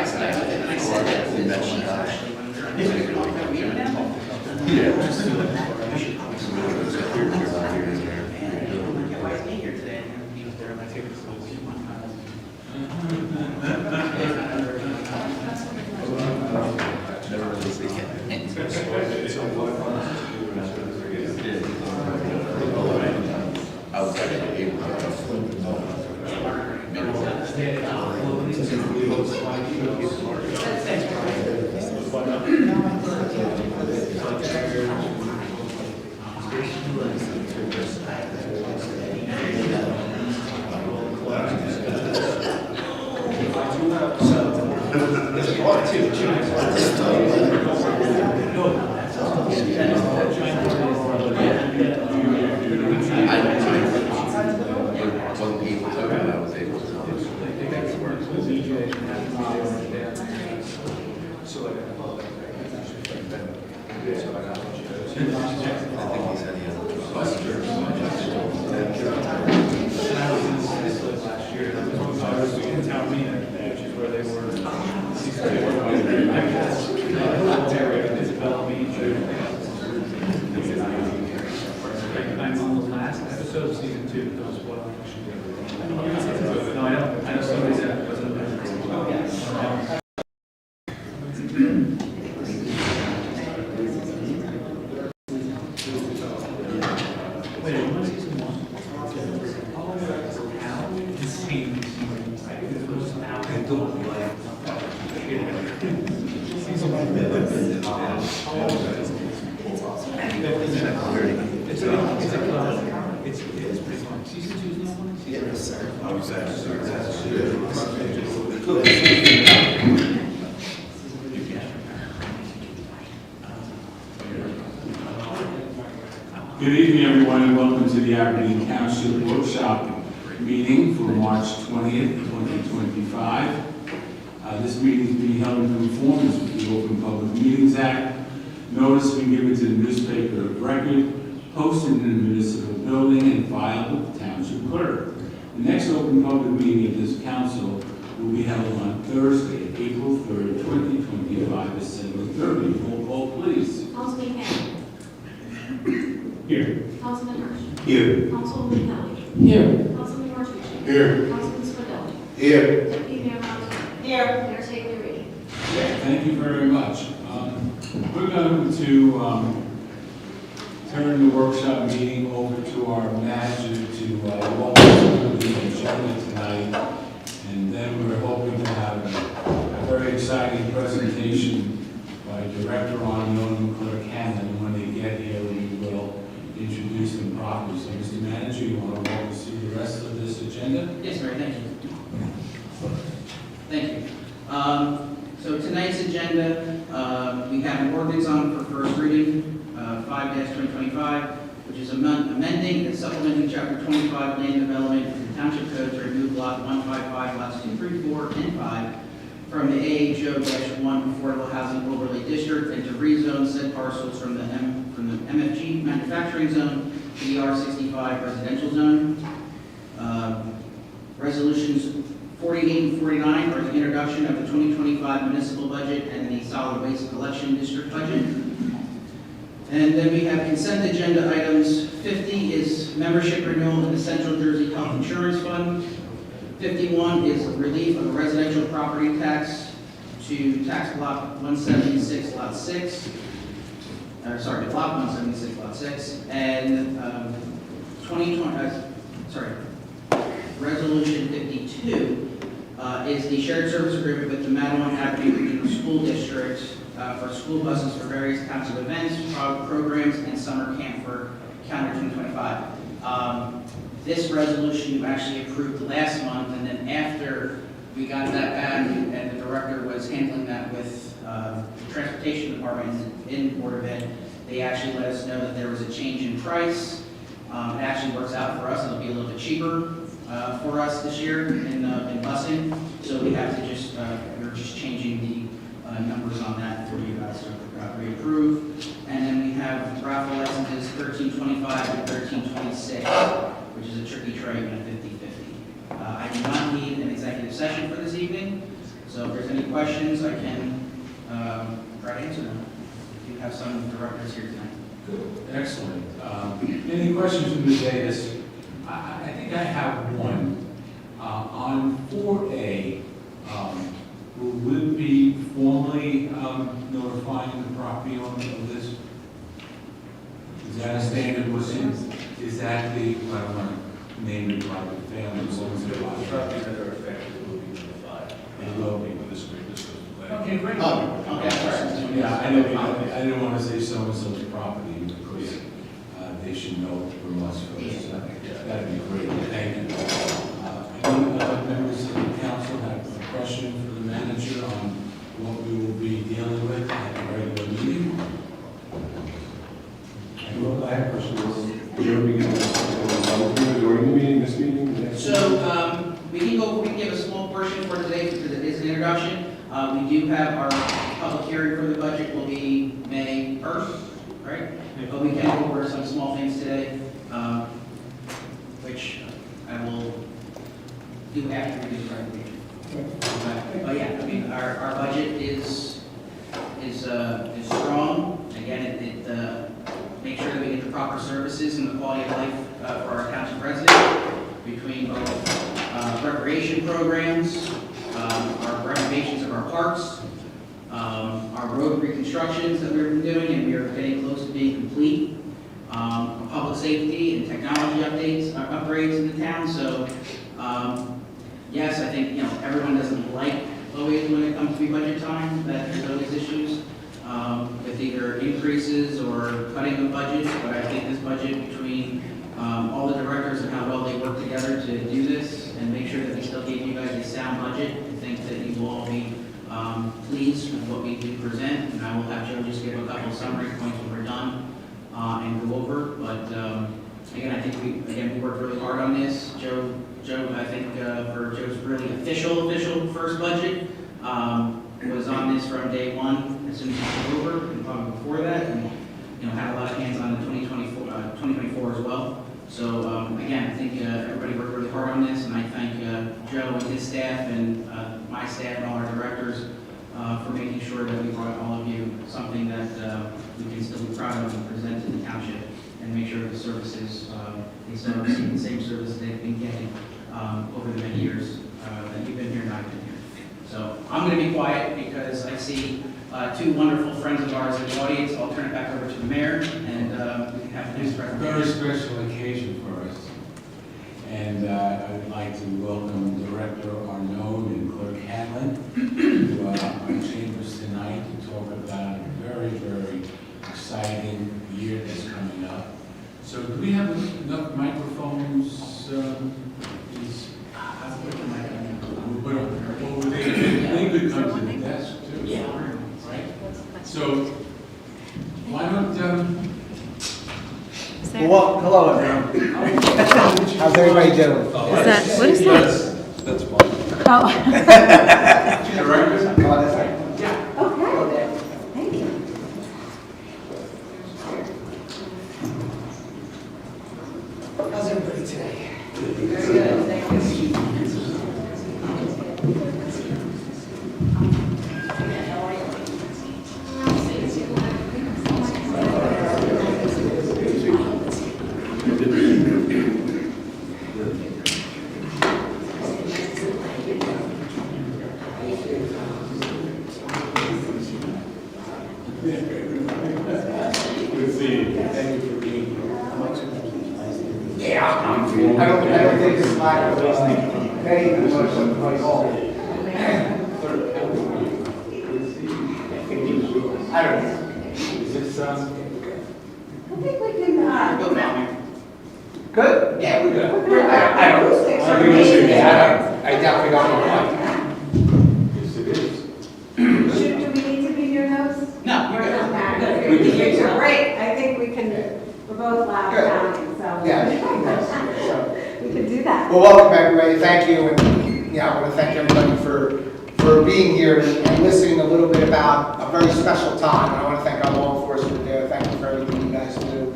said that. Good evening, everyone, and welcome to the Aberdeen Township Workshop meeting for March 20th, 2025. This meeting is being held in conformance with the Open Public Meetings Act. Notice being given to the newspaper of record, posted in the municipal building, and filed with the township clerk. The next open public meeting of this council will be held on Thursday, April 3rd, 2025, at 7:30. Roll call, please. Councilman Campbell. Here. Councilman Hirsch. Here. Councilwoman Kelly. Here. Councilman Martucci. Here. Councilman Spadali. Here. Deputy Mayor Monson. Here. Mayor Tagliaferri. Thank you very much. We're going to turn the workshop meeting over to our manager to walk us through the agenda tonight. And then we're hoping to have a very exciting presentation by Director Unknown and Clerk Hanlon. When they get here, we will introduce them properly. So, Mr. Manager, you want to walk us through the rest of this agenda? Yes, sir. Thank you. Thank you. So tonight's agenda, we have an ordinance on for first reading, 5-2025, which is amending and supplementing Chapter 25 Land Development of the Township Code to remove Lot 155, Lots 2, 3, 4, and 5 from the AHO-1 Affordable Housing Overlay District and to rezone said parcels from the MFG Manufacturing Zone to the R65 Residential Zone. Resolutions 48 and 49 are the introduction of the 2025 municipal budget and the solid waste collection district budget. And then we have consent agenda items. 50 is membership renewal in the Central Jersey Health Insurance Fund. 51 is relief of a residential property tax to tax block 176 lot 6. Block 176 lot 6. And Resolution 52 is the shared service agreement with the Matawan Avenue Regional School District for school buses for various kinds of events, programs, and summer camp for calendar 2025. This resolution you actually approved last month, and then after we got that back, and the director was handling that with the Transportation Department in Board of Ed, they actually let us know that there was a change in price. It actually works out for us. It'll be a little bit cheaper for us this year in busing. So we have to just, we're just changing the numbers on that for you guys to reapprove. And then we have raffle licenses 1325 and 1326, which is a tricky trade and a 50-50. I do not need an exact executive session for this evening. So if there's any questions, I can try to answer them. If you have some directors here tonight. Good, excellent. Any questions from the dais? I think I have one. On 4A, will it be formally notifying the property owner of this? Is that a standard procedure? Is that the, I don't want to name it like the family, as long as they're like. Properties that are affected will be notified. It will be. When this goes to plan. Okay, great. Oh, okay, sorry. Yeah, I didn't want to say so-and-so's property because they should know from us first. That'd be great, thank you. Any other members of the council have a question for the manager on what we will be dealing with at the regular meeting? Well, I have a question. You're beginning during the meeting, this meeting, the next meeting? So, we can give a small portion for today because it is an introduction. We do have our public hearing for the budget will be May 1st, right? But we can go over some small things today, which I will do after we do the presentation. But yeah, I mean, our budget is strong. Again, it makes sure that we get the proper services and the quality of life for our township residents between both recreation programs, our renovations of our parks, our road reconstructions that we've been doing, and we are getting close to being complete, public safety and technology upgrades in the town. So, yes, I think, everyone doesn't like always when it comes to budget time, that there's always issues with either increases or cutting of budgets, but I think this budget between all the directors and how well they work together to do this and make sure that we still gave you guys a sound budget, I think that you will all be pleased with what we do present, and I will have Joe just give a couple summary points when we're done and go over. But again, I think we worked really hard on this. Joe, I think for Joe's really official first budget, was on this from day one as soon as he took over, and probably before that, and had a lot of hands on the 2024 as well. So again, I think everybody worked really hard on this, and I thank Joe and his staff and my staff and all our directors for making sure that we brought all of you something that we can still be proud of and present to the township, and make sure the services, they still receive the same services they've been getting over the many years that you've been here and I've been here. So I'm going to be quiet because I see two wonderful friends of ours in the audience. I'll turn it back over to the mayor, and we can have the next Very presentation. special occasion for us. And I would like to welcome Director Arnaud and Clerk Hanlon to our chambers tonight to talk about a very, very exciting year that's coming up. So do we have enough microphones? Please? They could come to the desk too. Yeah. Right? So why don't, Well, hello everyone. How's everybody doing? Is that, what is that? That's fine. Oh, Director? Oh, that's right. okay. Thank you. How's everybody today? Good seeing you. Thank you for being here. Yeah, I don't think this slide was very much at all. I don't know. Is this, I think we can, Go down. Good? Yeah, we're good. I don't know. I definitely don't know why. yes, it is. do we need to be your notes? No, you're good. Great, I think we can, we're both loud Good. sounding, so. Yeah. We can do that. Well, welcome everybody, thank you, and I want to thank everybody for being here and listening a little bit about a very special time. And I want to thank our law enforcement there, thank you for everything you guys do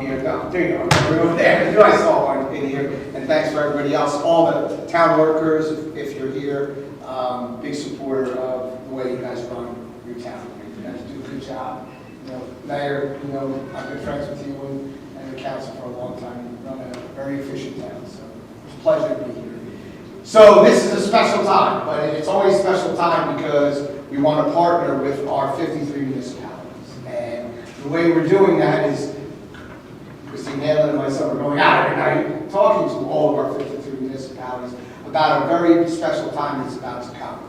here. No, there you go, over there, I saw one in here, and thanks for everybody else, all the town workers, if you're here. Big supporter of the way you guys run your town. You guys do a good job. You know, Mayor, you know, I've been friends with you and the council for a long time. You run a very efficient town, so it's a pleasure to be here. So this is a special time, but it's always a special time because we want to partner with our 53 municipalities. And the way we're doing that is Christine Hanlon and myself are going out every night talking to all of our 53 municipalities about a very special time that's about to come.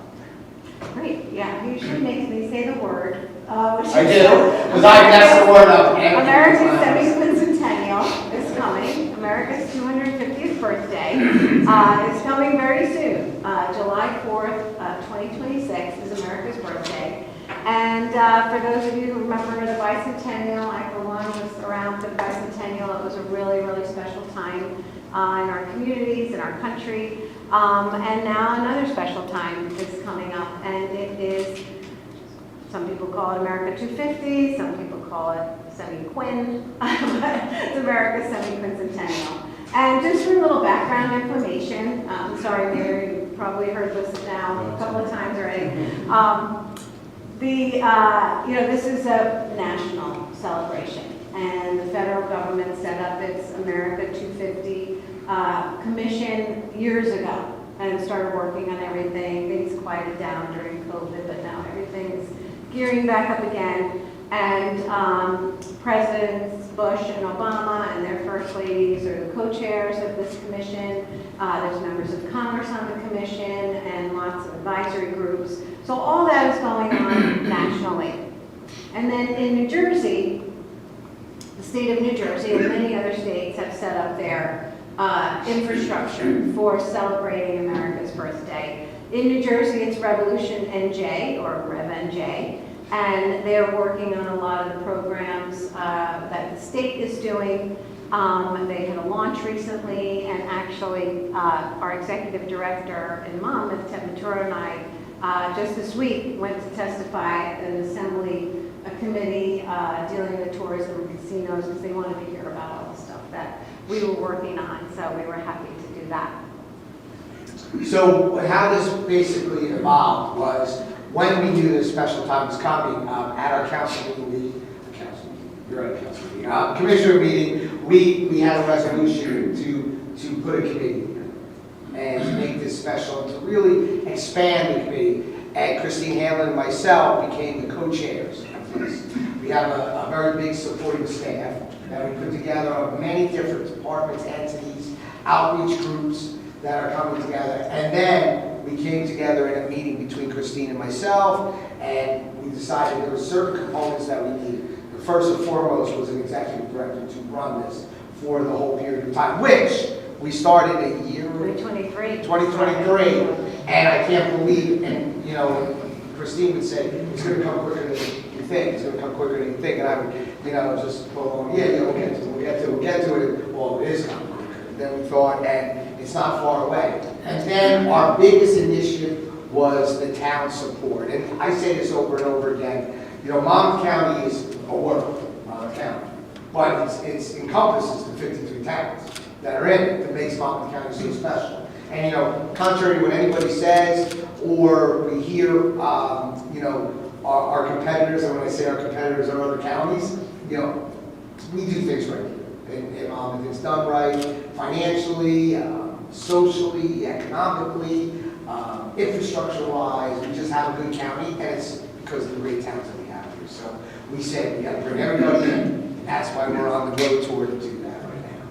Great, yeah, usually makes me say the word. I do, because I messed the word up. America's 70th is coming. America's 250th birthday is coming very soon. July 4th, 2026 is America's birthday. And for those of you who remember the bicentennial, I for one was around for the bicentennial. It was a really, really special time in our communities, in our country. And now another special time is coming up, and it is, some people call it America 250, some people call it semi-quin, but it's America's semi-quincentennial. And just for a little background information, I'm sorry, Mayor, you probably heard this now a couple of times already. This is a national celebration, and the federal government set up its America 250 commission years ago and started working on everything. Things quieted down during COVID, but now everything is gearing back up again. And Presidents Bush and Obama and their first ladies are the co-chairs of this commission. There's members of Congress on the commission and lots of advisory groups. So all that is going on nationally. And then in New Jersey, the state of New Jersey and many other states have set up their infrastructure for celebrating America's birthday. In New Jersey, it's Revolution NJ, or RevNJ, and they're working on a lot of the programs that the state is doing. They had a launch recently, and actually our executive director in Monmouth, Ted Ventura, and I, just this week went to testify at an assembly committee dealing with tourism and casinos because they wanted to hear about all the stuff that we were working on, so we were happy to do that. So how this basically evolved was when we knew this special time was coming, at our council meeting, commissioner meeting, we had a resolution to put a committee and to make this special, to really expand the committee. And Christine Hanlon and myself became the co-chairs of this. We have a very big supporting staff that we put together of many different departments, entities, outreach groups that are coming together. And then we came together in a meeting between Christine and myself, and we decided there were certain components that we needed. The first and foremost was an executive director to run this for the whole period of time, which we started a year 2023, and I can't believe, and you know, Christine would say, it's going to come quicker than you think, it's going to come quicker than you think, and I would, you know, just, well, yeah, we'll get to it, well, it is coming quicker than we thought, and it's not far away. And then our biggest initiative was the town support, and I say this over and over again, you know, Monmouth County is a world, Monmouth County, but it encompasses the 53 towns that are in it that makes Monmouth County so special. And, you know, contrary to what anybody says, or we hear, you know, our competitors, and when I say our competitors are other counties, you know, we do things right here. And if it's done right, financially, socially, economically, infrastructure-wise, we just have a good county, and it's because of the great towns that we have here. So we said we got to bring everybody in, and that's why we're on the road tour to do that right now.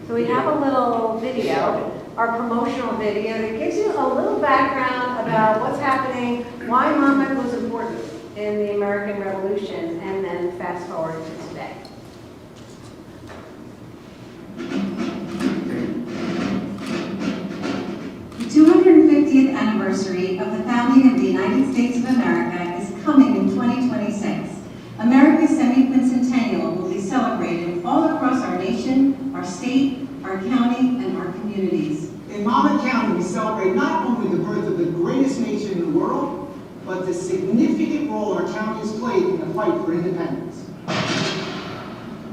So we have a little video, our promotional video, that gives you a little background about what's happening, why Monmouth was important in the American Revolution, and then fast forward to today. The 250th anniversary of the founding of the United States of America is coming in 2026. America's semi-quincentennial will be celebrated all across our nation, our state, our county, and our communities. In Monmouth County, we celebrate not only the birth of the greatest nation in the world, but the significant role our county has played in the fight for independence.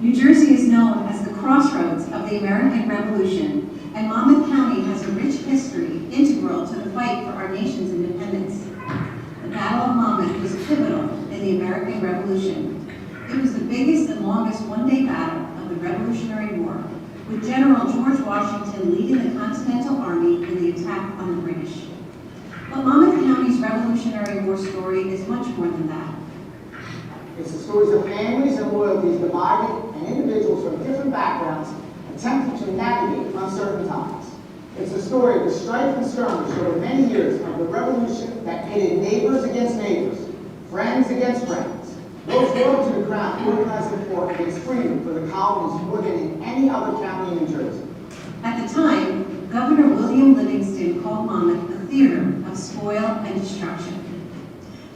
New Jersey is known as the crossroads of the American Revolution, and our nation's independence. The Battle of Monmouth was pivotal in the American Revolution. It was the biggest and longest one-day battle of the Revolutionary War, with General George Washington leading the Continental Army in the attack on the British. But Monmouth County's Revolutionary War story is much more than that. It's the stories of families and loyalties divided and individuals from different backgrounds attempting to navigate uncertain times. It's the story of the strife and skirmish over many years of the revolution that pitted neighbors against neighbors, friends against friends, those loyal to the crown organizing for against freedom for the colonies more than in any other county in New Jersey. At the time, Governor William Livingston called Monmouth a theater of spoil and destruction.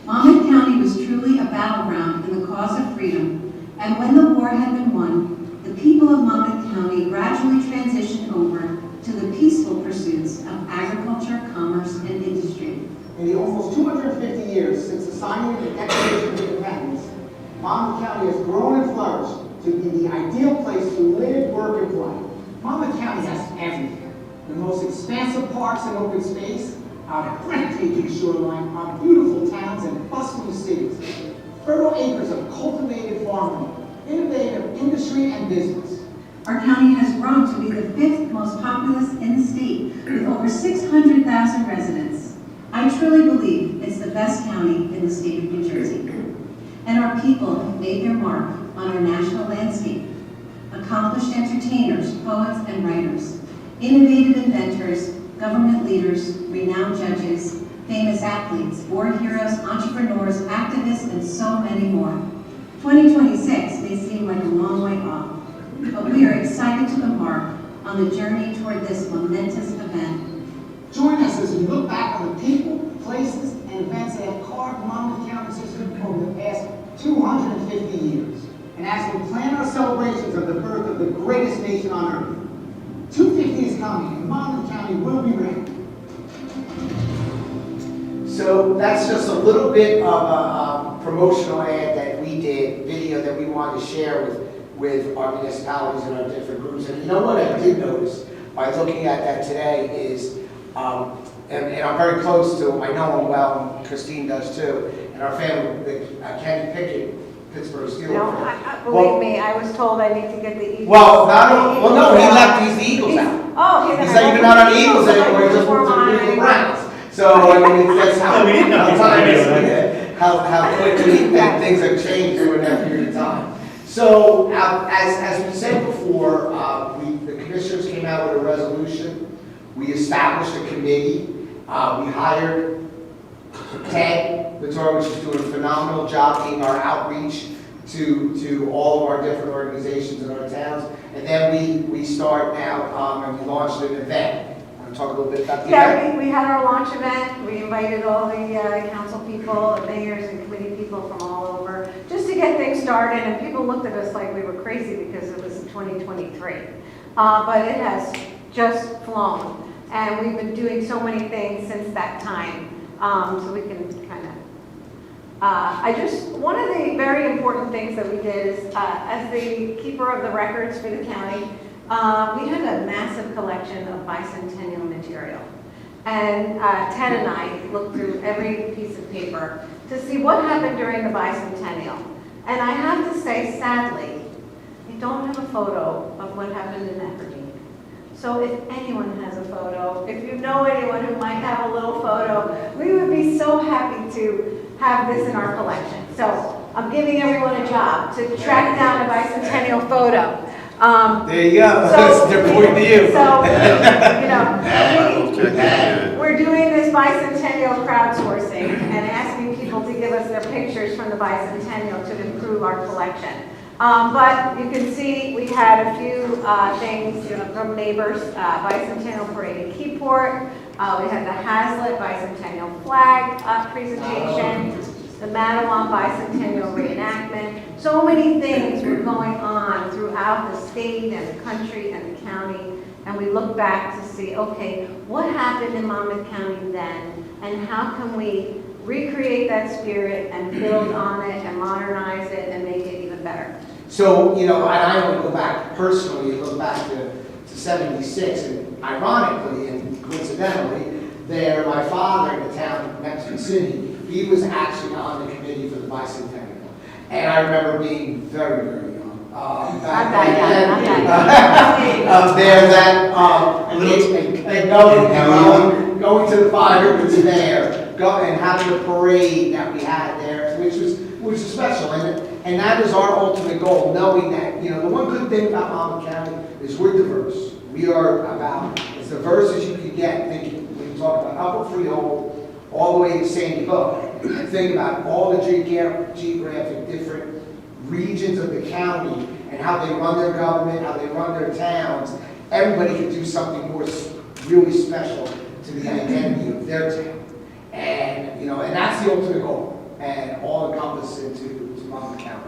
Monmouth County was truly a battleground in the cause of freedom, and when the war had been won, the people of Monmouth County gradually transitioned over to the peaceful pursuits of agriculture, commerce, and industry. In the almost 250 years since the signing of the Declaration of Independence, Monmouth County has grown and flourished to be the ideal place to live, work, and play. Monmouth County has everything. The most expansive parks and open space, our breathtaking shoreline, our beautiful towns and bustling cities, fertile acres of cultivated farmland, innovative industry and business. Our county has grown to be the 5th most populous in the state, with over 600,000 residents. I truly believe it's the best county in the state of New Jersey. And our people have made their mark on our national landscape. Accomplished entertainers, poets, and writers, innovative inventors, government leaders, renowned judges, famous athletes, war heroes, entrepreneurs, activists, and so many more. 2026 may seem like a long way off, but we are excited to embark on the journey toward this momentous event. Join us as we look back on the people, places, and events that have carved Monmouth County's history over the past 250 years. And as we plan our celebrations of the birth of the greatest nation on earth, 250 is coming, and Monmouth County will be ready. So that's just a little bit of a promotional ad that we did, video that we wanted to share with our municipalities and our different groups. And you know what I did notice by looking at that today is, and I'm very close to him, I know him well, and Christine does too, and our family, Kenny Pickett, Pittsburgh Steelers. No, believe me, I was told I need to get the Eagles. Well, no, he left, he's the Eagles out. Oh, He's like, you're not on the Eagles anymore, he just wants to be the Browns. So, I mean, that's how how quickly things have changed over that period of time. So, as we said before, the commissioners came out with a resolution. We established a committee. We hired Ted Vittori, which is doing a phenomenal job in our outreach to all of our different organizations in our towns. And then we start now, and we launched an event. Want to talk a little bit about the event? Yeah, we had our launch event. We invited all the council people, mayors and committee people from all over, just to get things started. And people looked at us like we were crazy because it was 2023. But it has just flown. And we've been doing so many things since that time. So we can kind of, one of the very important things that we did is, as the keeper of the records for the county, we had a massive collection of bicentennial material. And Ted and I looked through every piece of paper to see what happened during the bicentennial. And I have to say, sadly, we don't have a photo of what happened in Aberdeen. So if anyone has a photo, if you know anyone who might have a little photo, we would be so happy to have this in our collection. So I'm giving everyone a job to track down a bicentennial photo. There you go. They're pointing to you. So, we're doing this bicentennial crowdsourcing and asking people to give us their pictures from the bicentennial to improve our collection. But you can see we had a few things from neighbors, Bicentennial Parade in Keyport. We had the Hazlet Bicentennial Flag presentation, the Matawan Bicentennial reenactment. So many things were going on throughout the state and the country and the county. And we look back to see, okay, what happened in Monmouth County then? And how can we recreate that spirit and build on it and modernize it and make it even better? So, and I only go back personally, look back to 76, and ironically and coincidentally, there, my father in the town of Mexico City, he was actually on the committee for the bicentennial. And I remember being very, very young. Not that young, not that There, and going to the fire was there, and having the parade that we had there, which was special. And that is our ultimate goal, knowing that, the one good thing about Monmouth County is we're diverse. We are about as diverse as you can get. When you talk about Upper Freehold, all the way to Sandy Hook, and think about all the geographic different regions of the county and how they run their government, how they run their towns, everybody can do something more really special to the identity of their town. And, and that's the ultimate goal, and all encompassed into Monmouth County.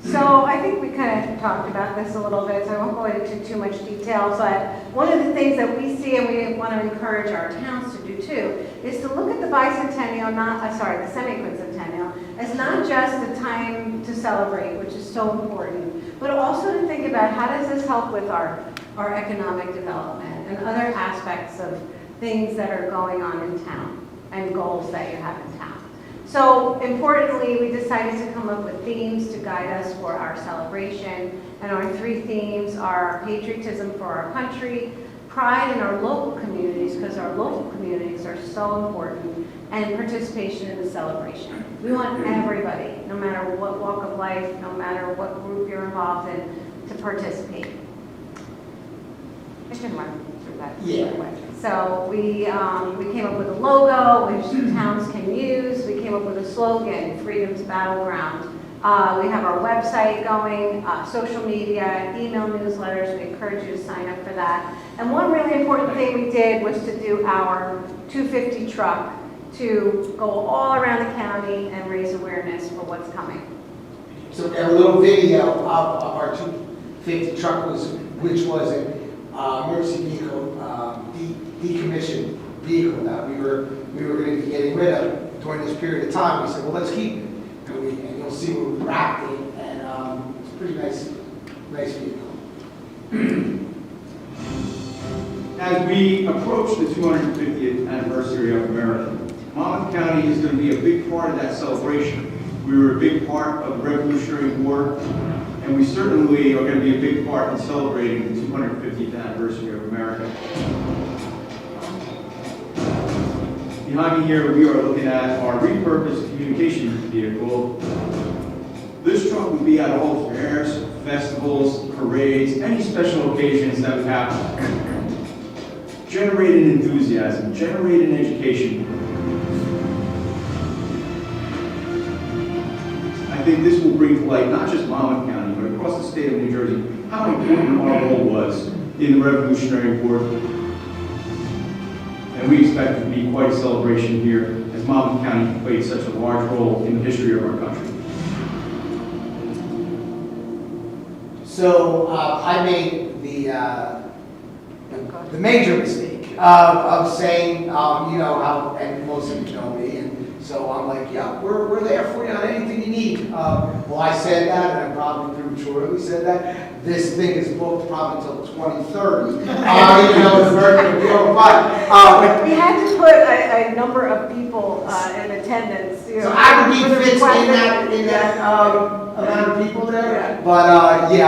So I think we kind of talked about this a little bit, so I won't go into too much detail, but one of the things that we see and we want to encourage our towns to do too is to look at the bicentennial, the semi-quincentennial, as not just a time to celebrate, which is so important, but also to think about how does this help with our economic development and other aspects of things that are going on in town and goals that you have in town. So importantly, we decided to come up with themes to guide us for our celebration. And our 3 themes are patriotism for our country, pride in our local communities, because our local communities are so important, and participation in the celebration. We want everybody, no matter what walk of life, no matter what group you're involved in, to participate. I should run through that. Yeah. So we came up with a logo, which the towns can use. We came up with a slogan, Freedom's Battleground. We have our website going, social media, email newsletters. We encourage you to sign up for that. And one really important thing we did was to do our 250 truck to go all around the county and raise awareness for what's coming. So we have a little video of our 250 truck, which was an emergency vehicle, decommissioned vehicle that we were going to be getting rid of during this period of time. We said, well, let's keep it. And you'll see where we wrapped it, and it's a pretty nice vehicle. As we approach the 250th anniversary of America, Monmouth County is going to be a big part of that celebration. We were a big part of the Revolutionary War, and we certainly are going to be a big part in celebrating the 250th anniversary of America. Behind me here, we are looking at our repurposed communication vehicle. This truck will be at all fairs, festivals, parades, any special occasions that we have. Generating enthusiasm, generating education. I think this will bring to light not just Monmouth County, but across the state of New Jersey, how important our role was in the Revolutionary War. And we expect it to be quite a celebration here, as Monmouth County played such a large role in the history of our country. So I made the major mistake of saying, how, and most of you know me, and so I'm like, yeah, we're there for you on anything you need. Well, I said that, and I probably prematurely said that. This thing is booked probably until 2030. Even though it's very real, but We had to put a number of people in attendance. so I would be fits in that amount of people there. Yeah. But I People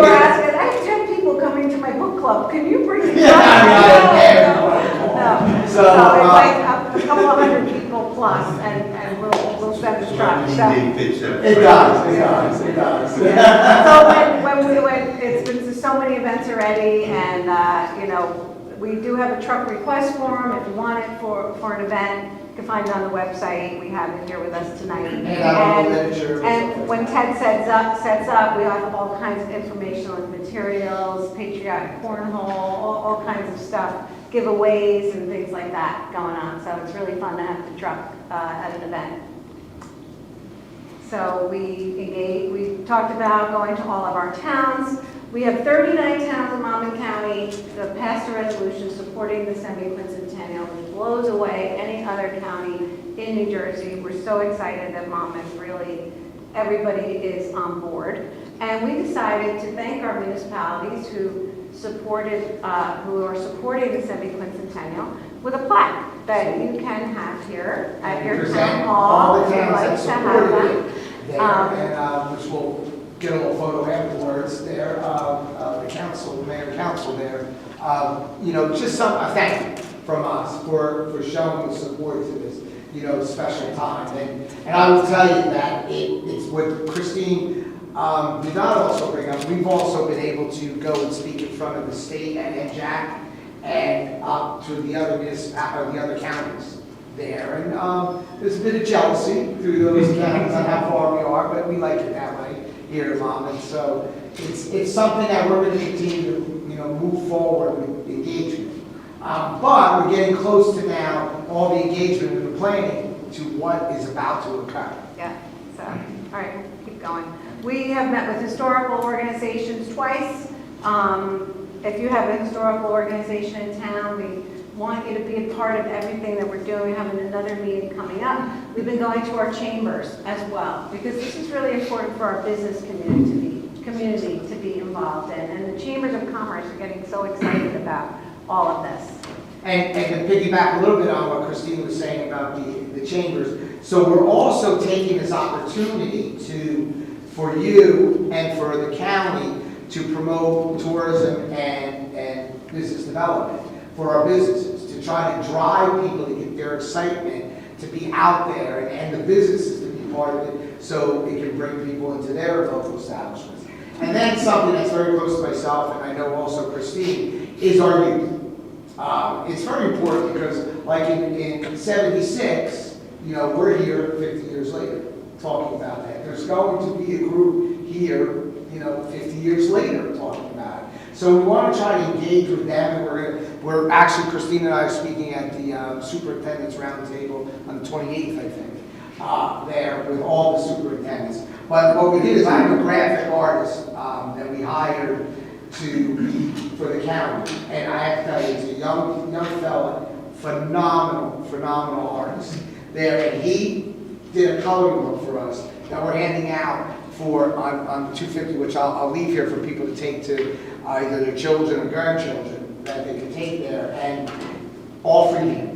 were asking, I have 10 people coming to my book club. Can you bring the Yeah, No, So, it's like a couple of hundred people plus, and we'll send the truck. So, It does. so when it's been to so many events already, and we do have a truck request form if you want it for an event. You can find it on the website. We have it here with us tonight. And when Ted sets up, we have all kinds of informational materials, patriotic cornhole, all kinds of stuff, giveaways and things like that going on. So it's really fun to have the truck at an event. So we talked about going to all of our towns. We have 39 towns in Monmouth County that passed a resolution supporting the semi-quincentennial, which blows away any other county in New Jersey. We're so excited that Monmouth really, everybody is on board. And we decided to thank our municipalities who who are supporting the semi-quincentennial with a plaque that you can have here at your town hall. All the If you'd towns like that to have supported them. it there, and which we'll get a little photo afterwards there, the council, the mayor and council there. You know, just a thank you from us for showing the support to this, you know, special time. And I will tell you that it's what Christine did not also bring up. We've also been able to go and speak in front of the state and NJAC and up to the other the other counties there. And there's a bit of jealousy through those counties on how far we are, but we like it that way here in Monmouth. So it's something that we're going to continue to, you know, move forward with engagement. But we're getting close to now all the engagement and the planning to what is about to occur. Yeah, so, all right, keep going. We have met with historical organizations twice. If you have a historical organization in town, we want you to be a part of everything that we're doing. We're having another meeting coming up. We've been going to our chambers as well, because this is really important for our business community to be involved in. And the chambers of commerce are getting so excited about all of this. And to piggyback a little bit on what Christine was saying about the chambers, so we're also taking this opportunity for you and for the county to promote tourism and business development for our businesses, to try to drive people to get their excitement to be out there and the businesses to be part of it so it can bring people into their local establishments. And then something that's very close to myself, and I know also Christine, is our youth. It's very important because like in 76, you know, we're here 50 years later talking about that. There's going to be a group here, you know, 50 years later talking about it. So we want to try to engage with them, and we're actually, Christine and I are speaking at the Superintendent's Roundtable on the 28th, I think, there with all the superintendents. But what we did is I have a graphic artist that we hired for the county, and I have to tell you, he's a young fella, phenomenal artist there, and he did a coloring book for us that we're handing out on 250, which I'll leave here for people to take to either their children or grandchildren that they can take there, and all for you.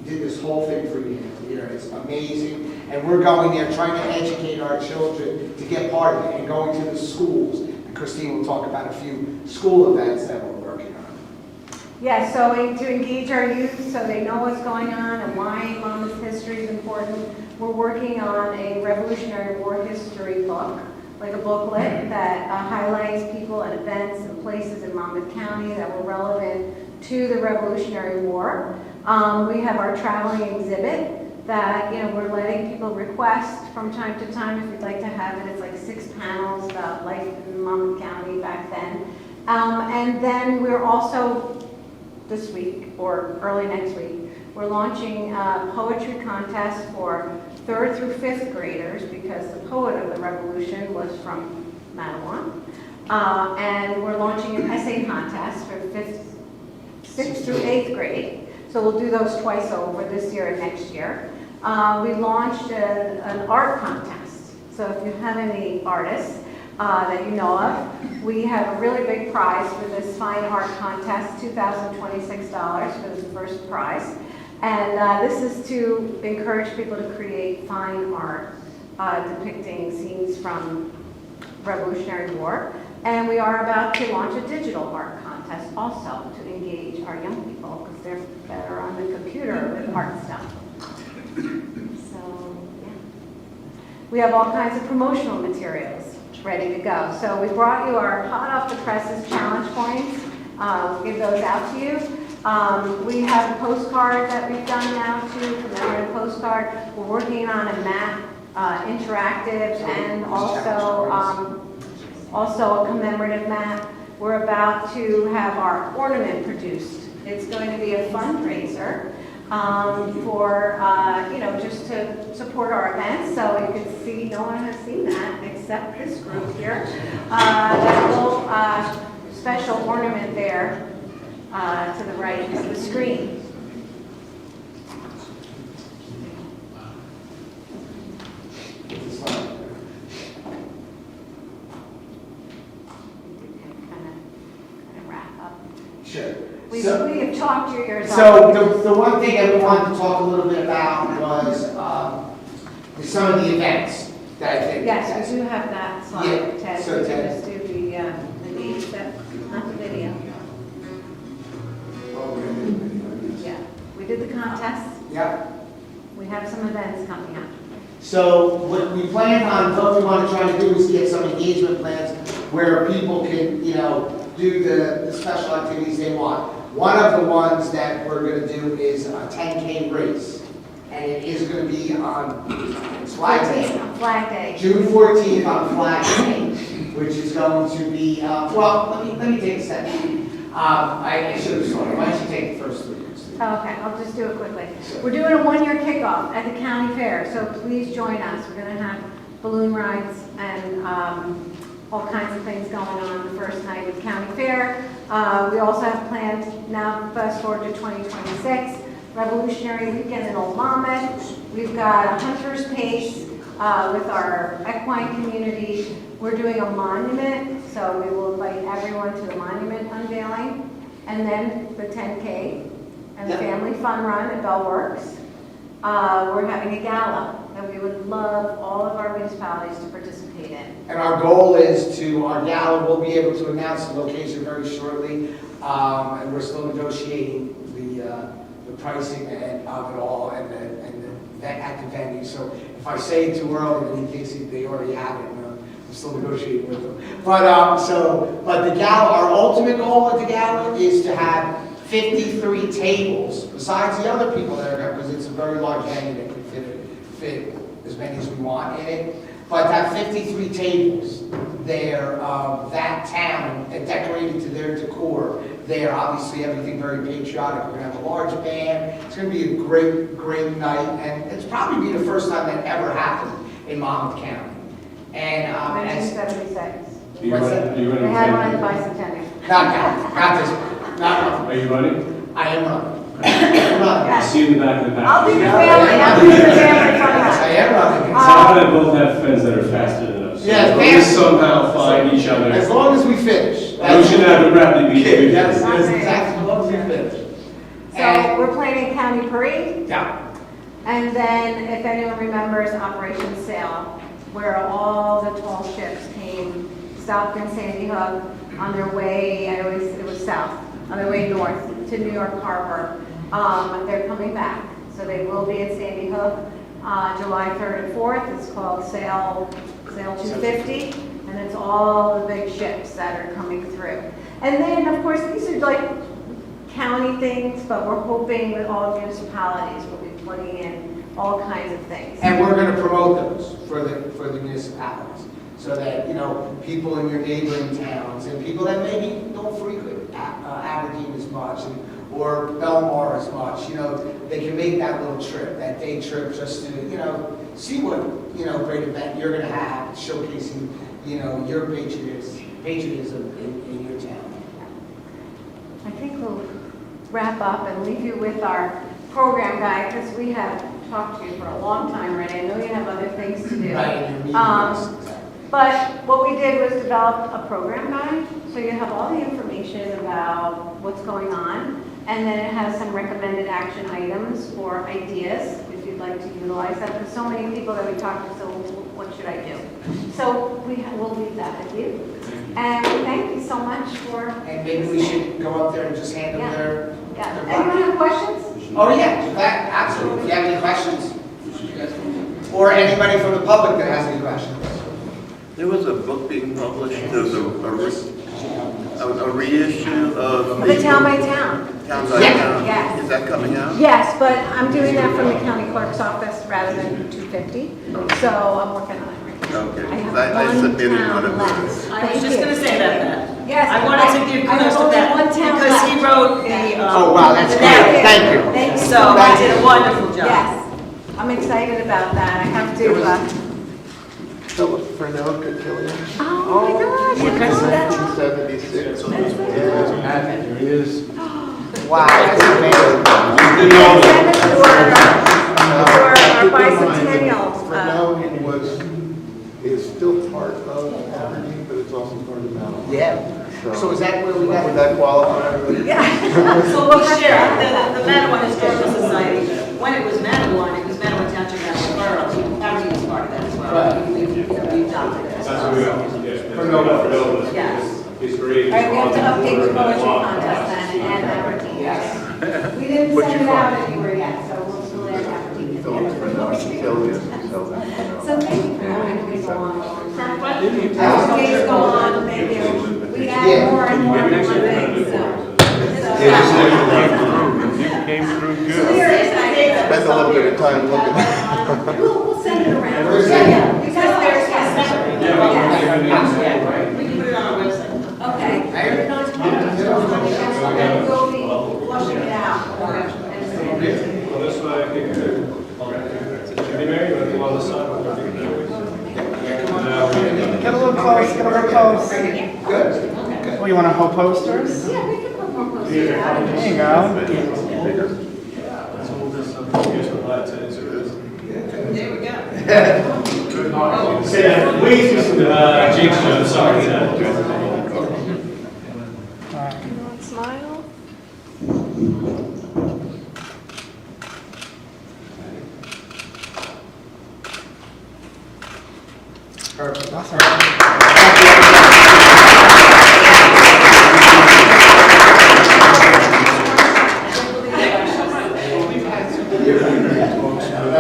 He did this whole thing for you here. It's amazing, and we're going there trying to educate our children to get part of it, and going to the schools. And Christine will talk about a few school events that we're working on. Yeah, so to engage our youth so they know what's going on and why Monmouth history is important, we're working on a Revolutionary War history book, like a booklet that highlights people and events and places in Monmouth County that were relevant to the Revolutionary War. We have our traveling exhibit that, you know, we're letting people request from time to time if you'd like to have it. It's like 6 panels about life in Monmouth County back then. And then we're also, this week or early next week, we're launching a poetry contest for 3rd through 5th graders, because the poet of the Revolution was from Madawan. And we're launching an essay contest for 6th through 8th grade. So we'll do those twice over, this year and next year. We launched an art contest. So if you have any artists that you know of, we have a really big prize for this fine art contest, $2,026 for the first prize. And this is to encourage people to create fine art depicting scenes from Revolutionary War. And we are about to launch a digital art contest also to engage our young people, because they're better on the computer with art stuff. So, yeah. We have all kinds of promotional materials ready to go. So we brought you our hot off the presses challenge points. We'll give those out to you. We have a postcard that we've done now too, commemorative postcard. We're working on a map, interactive, and also a commemorative map. We're about to have our ornament produced. It's going to be a fundraiser for, you know, just to support our events. So you can see, no one has seen that except this group here. That little special ornament there to the right of the screen. Kind of wrap up. We So- we have talked your ears off. So the one thing that we wanted to talk a little bit about was some of the events that I think. Yes, we do have that Yeah, slide, Ted. so We Ted- just do the needs, not the video. Yeah, we did the contest. Yeah. We have some events coming up. So what we plan on, what we want to try to do is get some engagement plans where people can, do the special activities they want. One of the ones that we're going to do is a 10K race. And it is going to be on Flag Day. Flag Day. June 14th on Flag Day, which is going to be, well, let me take a second. I should have started. Why don't you take the first 3 years? Okay, I'll just do it quickly. We're doing a one-year kickoff at the county fair, so please join us. We're going to have balloon rides and all kinds of things going on the first night of county fair. We also have planned, now fast forward to 2026, Revolutionary Weekend in Old Monmouth. We've got a Hunter's Pace with our equine community. We're doing a monument, so we will invite everyone to the monument unveiling. And then the 10K and the Yep. Family Fun Run at Bell Works. We're having a gala that we would love all of our municipalities to participate in. And our goal is our gala, we'll be able to announce the location very shortly. And we're still negotiating the pricing of it all and at the venue. So if I say it too early, then he thinks they already have it. I'm still negotiating with them. But the gala, our ultimate goal at the gala is to have 53 tables, besides the other people that are there, because it's a very large venue that can fit as many as we want in it. But to have 53 tables there, that town, and decorated to their decor, there, obviously everything very patriotic. We're gonna have a large band. It's gonna be a great night, and it's probably be the first time that ever happened in Monmouth County. And, as, 1976. Are you What's ready? that? Are you They ready? had one in the bicentennial. not this, not, Are you ready? I am running. I'm running. I see you in the back of the back. I'll be the family, I'll be the family fun Yes, I run. am running. Someone and both have friends that are faster than us. So Yeah, we'll fast. somehow find each other. As long as we finish. We should have a rapid beat. That's exactly as long as we finish. So we're planning a county parade, Yeah. and then if anyone remembers Operation Sail, where all the tall ships came, stopped in Sandy Hook on their way, it was south, on their way north to New York Harbor. They're coming back, so they will be at Sandy Hook, July 3rd and 4th. It's called Sail 250, and it's all the big ships that are coming through. And then, of course, these are like county things, but we're hoping that all municipalities will be putting in all kinds of things. And we're going to promote those for the municipalities, so that, people in your neighboring towns and people that maybe don't frequent Aberdeen as much or Belmar as much, they can make that little trip, that day trip, just to, see what, great event you're going to have, showcasing, your patriotism in your town. I think we'll wrap up and leave you with our program guide, because we have talked to you for a long time already. I know you have other things to do. Right, and your meetings, exactly. But what we did was develop a program guide, so you have all the information about what's going on, and then it has some recommended action items or ideas, if you'd like to utilize that. There's so many people that we talked to, so what should I do? So we'll leave that with you. And thank you so much for... And maybe we should go up there and just hand them Yeah. their... Yeah. Anyone have questions? Oh, yeah, that, absolutely. If you have any questions? Or anybody from the public that has any questions? There was a book being published, there was a reissue of... The Town by Town. Town by Yeah. Town. Yes. Is that coming out? Yes, but I'm doing that from the county clerk's office rather than 250, so I'm working on it right now. Okay, I have I one submitted town one of left. those. I was just gonna say that. Yes. I wanted to give I have kudos to only that, one town because he left. wrote the, Oh, wow, that's the great. narrative. Thank you. Thank you. So I did a wonderful job. Yes, I'm excited about that. I have to, Philip Fernell Killian. oh my gosh, I know that. 1976. There he is. Wow, that's amazing. Send it to our bicentennial. Fernell is still part of Aberdeen, but it's also part of Mount. Yeah. So is that where we got? Would that qualify? So we'll share, the Manawan Historical Society, when it was Manawan Township National Borough, Aberdeen was part of that as well. We've adopted it. That's what we are. For Nova. Yes. It's great. All right, we have to update the poetry contest then, and Aberdeen. Yes. We didn't send it out anywhere yet, so we'll still add Aberdeen. So thank you for having me go on. As the days go on, we add more and more things, so. Came through So good. there is, I think. Spent a little bit of time looking. We'll send it around. Yeah, because there's, We can put it on our website. okay. Put it on tomorrow. And we'll be flushing it out. Well, that's what I think. Jimmy Mary, you want to go on the side? Get a little close, get a little close. Good. Oh, you want to hold posters? Yeah, we can put more posters There out. you go. There we go. Please do some jinx jump, sorry. Smile. Perfect.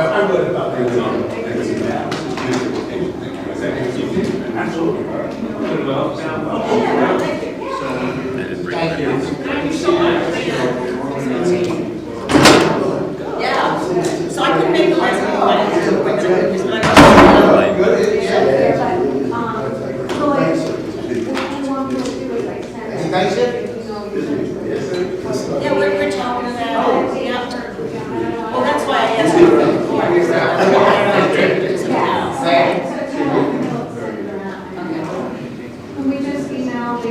I'm good about Thank you. Yeah. So I couldn't make the list of the weddings, but I Good. Yeah, but, so like, what we want to do is like send. Is it nice yet? Yeah, we're talking about, yeah. Well, that's why I asked you for the board. because I don't know if they did something else. Can we just email the,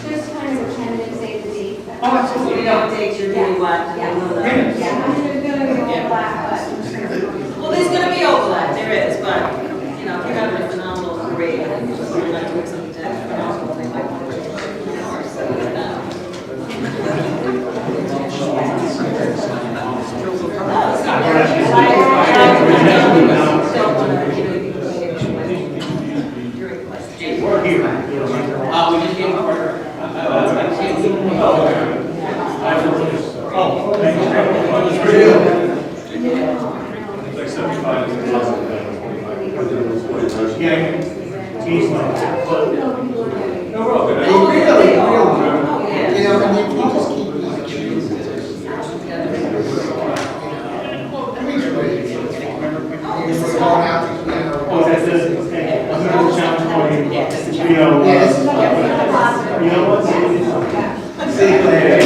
just kind of pretend and say the date? Oh, you know, dates you're doing what? Yeah, We'll know. yeah, I'm just gonna be all black, but. Well, there's gonna be overlap, there is, but, you know, if you're having a phenomenal parade, and you're like doing something phenomenal, they might want to change it. So, We're here. We just gave order. Like 75. No, we're all good. Oh, really? Oh, yeah. You know, and you just keep. This is all out, you know. Oh, that's it, okay. That's another challenge for you. Yeah, this is You know, Yeah, this is. you know what? See you later.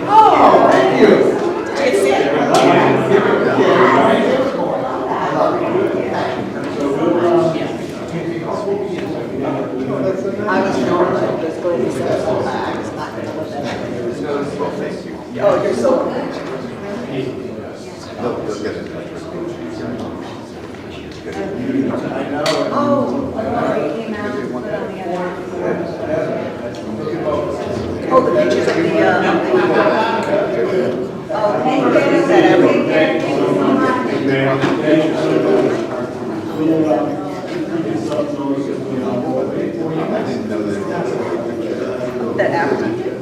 Oh, thank you. I was normal, I was going to say, I was not going to let that. Oh, you're so. Oh, it came out and put on the other. Oh, the pictures of the, Oh, thank you. Thank you so that Aberdeen did?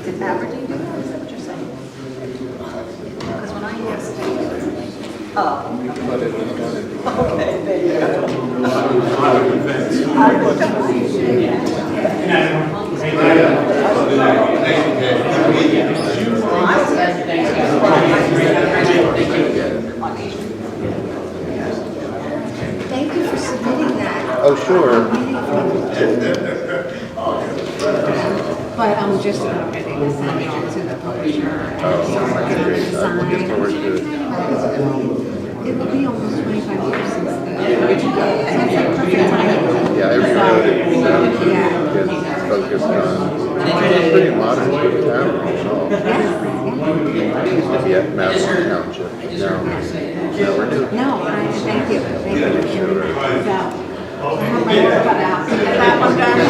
Did Aberdeen do that? Is that what you're saying? Because when I asked. Oh. Okay, there you go. I was Thank you for submitting that. Oh, sure. But I'm just about ready to send it on to the publisher. Great. I'm looking forward to it. It will be almost 25 years since the original. And it's like perfect timing. Yeah, I rewrote it, you know, to get focused on, it's pretty modern for the town, you know. It used to be at Madison Township, now we're new. No, thank you. Thank you. So, I have my work cut out. Get that one done.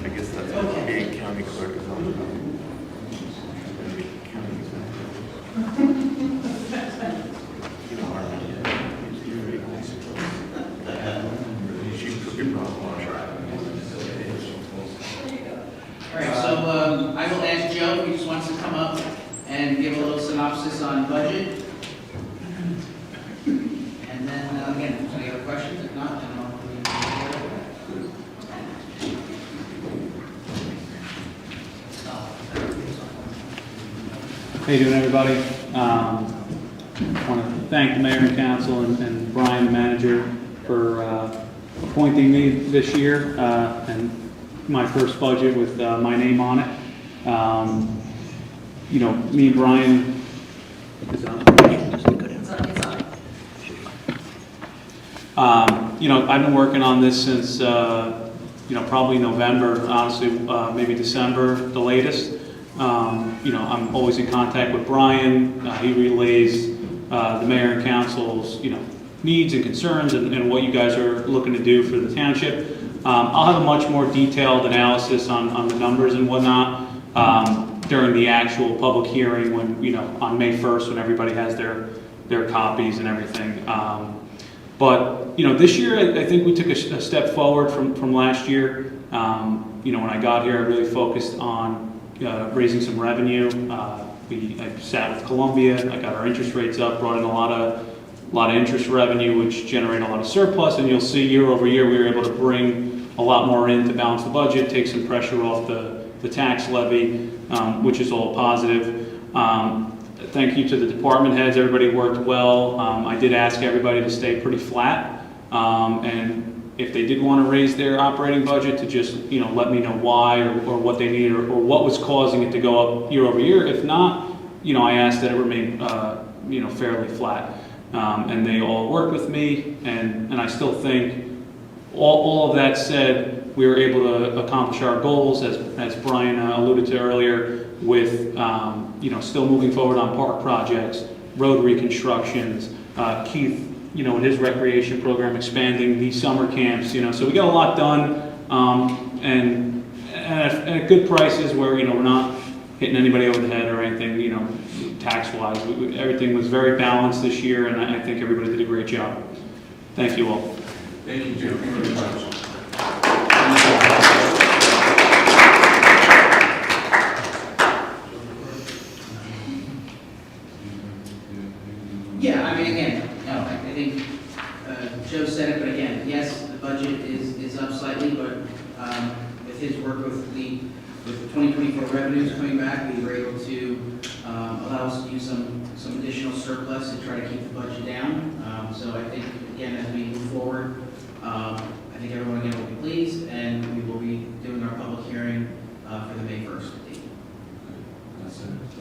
I guess that's what being county clerk is all about. You know, she's cooking problem. All right, so I will ask Joe if he just wants to come up and give a little synopsis on budget. And then, again, if there's any other questions, if not, then I'll. How you doing, everybody? I want to thank the mayor and council and Brian, the manager, for appointing me this year and my first budget with my name on it. You know, me and Brian. You know, I've been working on this since you know, probably November, honestly, maybe December, the latest. You know, I'm always in contact with Brian. He relays the mayor and council's, you know, needs and concerns and what you guys are looking to do for the township. I'll have a much more detailed analysis on the numbers and whatnot during the actual public hearing when, you know, on May 1st when everybody has their copies and everything. But, you know, this year I think we took a step forward from last year. You know, when I got here, I really focused on raising some revenue. I sat with Columbia. I got our interest rates up, brought in a lot of interest revenue, which generate a lot of surplus. And you'll see year over year, we were able to bring a lot more in to balance the budget, take some pressure off the tax levy, which is all positive. Thank you to the department heads. Everybody worked well. I did ask everybody to stay pretty flat. And if they did want to raise their operating budget, to just, you know, let me know why or what they needed or what was causing it to go up year over year. If not, you know, I asked that it remain, you know, fairly flat. And they all worked with me, and I still think, all of that said, we were able to accomplish our goals, as Brian alluded to earlier, with, you know, still moving forward on park projects, road reconstructions, Keith, you know, in his recreation program, expanding these summer camps, you know, so we got a lot done, and at good prices where, you know, we're not hitting anybody over the head or anything, you know, tax-wise. Everything was very balanced this year, and I think everybody did a great job. Thank you all. Thank you, Joe, very much. Yeah, I mean, again, no, I think Joe said it, but again, yes, the budget is up slightly, but with his work with the 2024 revenues coming back, we were able to allow us to use some additional surplus to try to keep the budget down. So I think, again, as we move forward, I think everyone again will be pleased, and we will be doing our public hearing for the May 1st date.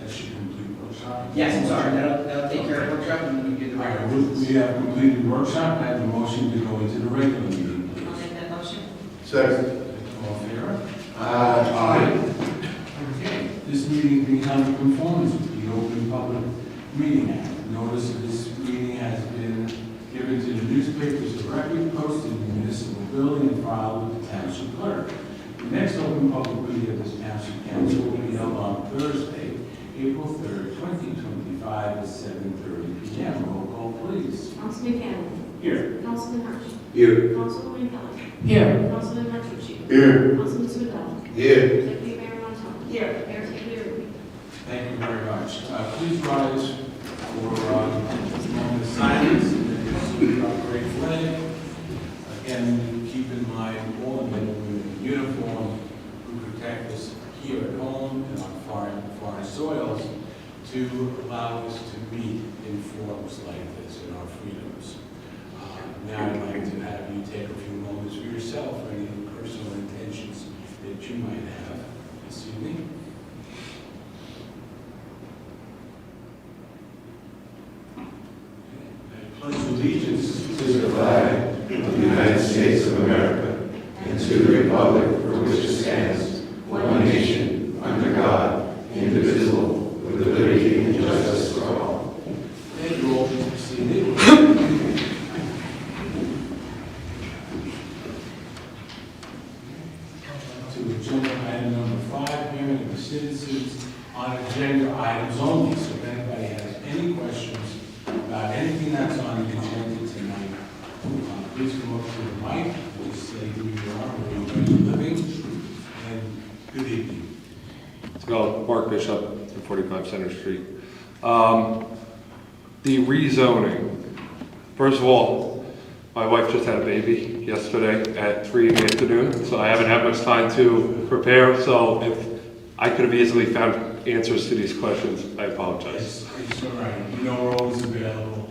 That should complete workshop. Yes, I'm sorry, that'll take care of workshop, and then we do the All right, regular. we have completed workshop. I have a motion to go into the regular meeting, please. I'll make that motion. Second. All in favor? Aye. Okay, this meeting being held in conformance with the Open Public Meeting Act. Notice of this meeting has been given to the newspapers of record, posted in the municipal building, and filed with the township clerk. The next open public meeting of this township council will be held on Thursday, April 3rd, 2025, at 7:30 p.m. Roll call, please. Councilman Cannon. Here. Councilman Hirsch. Here. Councilwoman Kelly. Here. Councilman Martucci. Here. Councilman Swindell. Here. Deputy Mayor Montal. Here. Mayor Taylor. Thank you very much. Please rise for a moment of silence and salute our great flag. Again, keep in mind all the men and women in uniform who protect us here at home and on foreign soils to allow us to meet in forums like this in our freedoms. Now I'd like to have you take a few moments for yourself for any personal intentions that you might have. this evening. I pledge allegiance to the flag of the United States of America and to the republic for which it stands, one nation, under God, indivisible, with liberty and justice for all. And you all be seated. To agenda item number 5, hearing of the citizens on agenda items only. So if anybody has any questions about anything that's on the agenda tonight, please come up to the mic, please say who you are, where you're living, and good evening. So, Mark Bishop, 245 Center Street. The rezoning. First of all, my wife just had a baby yesterday at 3 in the afternoon, so I haven't had much time to prepare. So if I could have easily found answers to these questions, I apologize. It's all right. You know we're always available.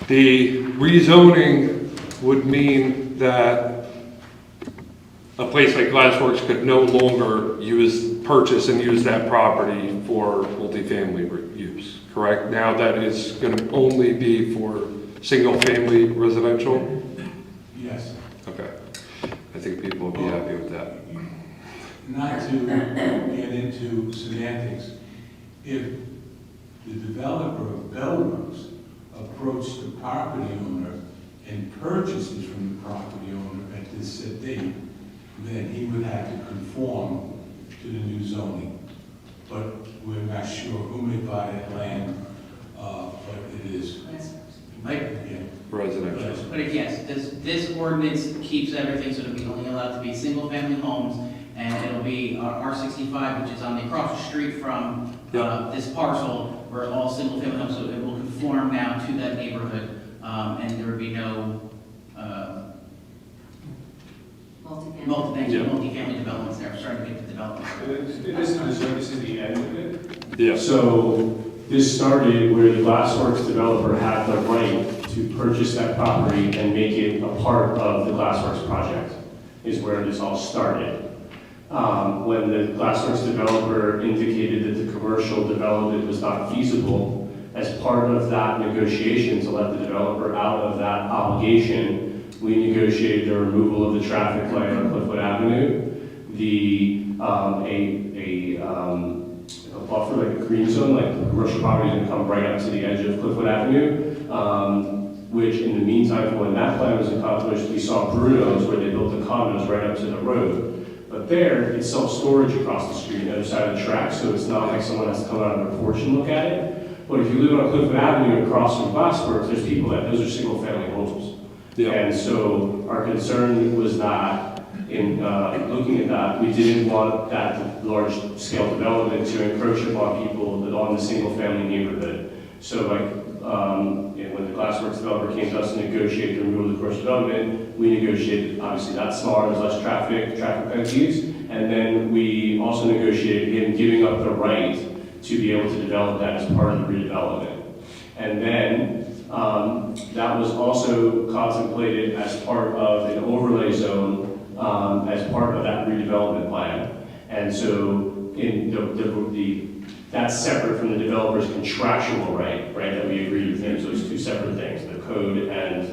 The rezoning would mean that a place like Glassworks could no longer purchase and use that property for multifamily use, correct? Now that is going to only be for single-family residential? Yes. Okay. I think people will be happy with that. Not to get into semantics, if the developer of Belrose approached the property owner and purchases from the property owner at this set date, then he would have to conform to the new zoning. But we're not sure who may buy that land, but it is. Residential. But yes, this ordinance keeps everything so that we only allowed to be single-family homes, and it'll be R65, which is on the across the street from this parcel, where all single-family homes, so it will conform now to that neighborhood, and there would be no multifamily developments there. I'm starting to get the developments. This is the end of it? Yeah. So this started where the Glassworks developer had the right to purchase that property and make it a part of the Glassworks project, is where this all started. When the Glassworks developer indicated that the commercial development was not feasible, as part of that negotiation to let the developer out of that obligation, we negotiated the removal of the traffic light on Cliffwood Avenue, a buffer, like a green zone, like the commercial property is going to come right up to the edge of Cliffwood Avenue, which in the meantime, when that plan was accomplished, we saw Bruno's where they built the condos right up to the road. But there, it's self-storage across the street, on the other side of the track, so it's not like someone has to come out on their porch and look at it. But if you live on Cliffwood Avenue across from Glassworks, there's people those are single-family homes. Yeah. And so our concern was that in looking at that, we didn't want that large-scale development to encroach upon people on the single-family neighborhood. So when the Glassworks developer came to us and negotiated the removal of the commercial development, we negotiated, obviously that's smaller, there's less traffic penalties, and then we also negotiated him giving up the right to be able to develop that as part of the redevelopment. And then that was also contemplated as part of an overlay zone as part of that redevelopment plan. And so in that's separate from the developer's contractual right, that we agreed with him. So it's two separate things, the code and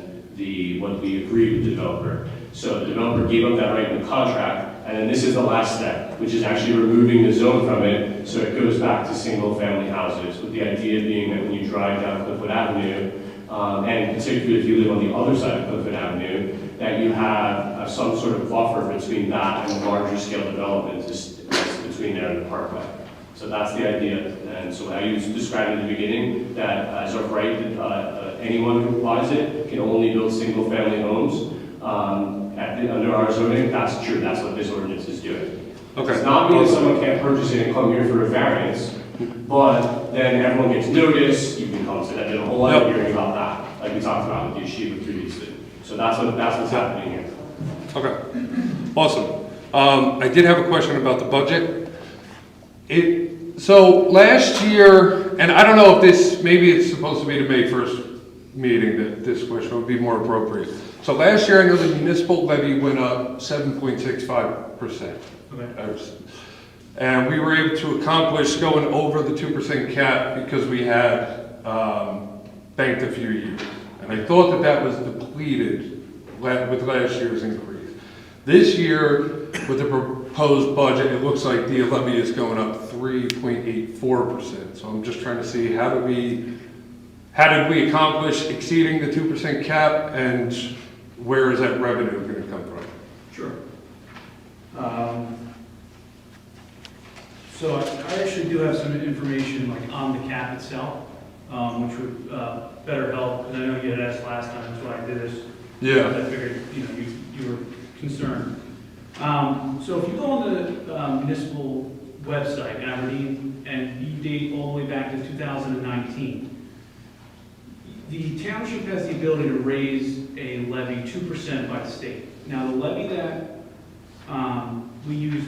what we agreed with the developer. So the developer gave up that right in the contract, and then this is the last step, which is actually removing the zone from it, so it goes back to single-family houses, with the idea being that when you drive down Cliffwood Avenue, and particularly if you live on the other side of Cliffwood Avenue, that you have some sort of buffer between that and larger scale development between there and the parkway. So that's the idea, and so how you described in the beginning, that as a right, anyone who applies it can only build single-family homes. Under our zoning, that's true, that's what this ordinance is doing. Okay. It's not mean that someone can't purchase it and come here for a variance, but then everyone gets notice, you can come to that, there's a whole lot of hearing about that, like we talked about with the yeshiva previously. So that's what's happening here. Okay, awesome. I did have a question about the budget. So last year, and I don't know if this, maybe it's supposed to be the May 1st meeting that this question would be more appropriate. So last year, I know the municipal levy went up 7.65%. Okay. And we were able to accomplish going over the 2% cap because we had banked a few years. And I thought that that was depleted with last year's increase. This year, with the proposed budget, it looks like the levy is going up 3.84%. So I'm just trying to see how did we accomplish exceeding the 2% cap, and where is that revenue going to come from? Sure. So I actually do have some information like on the cap itself, which would better help, because I know you had asked last time, that's why I did this. Yeah. I figured, you were concerned. So if you go on the municipal website, Aberdeen, and you date all the way back to 2019, the township has the ability to raise a levy 2% by the state. Now, the levy that we used,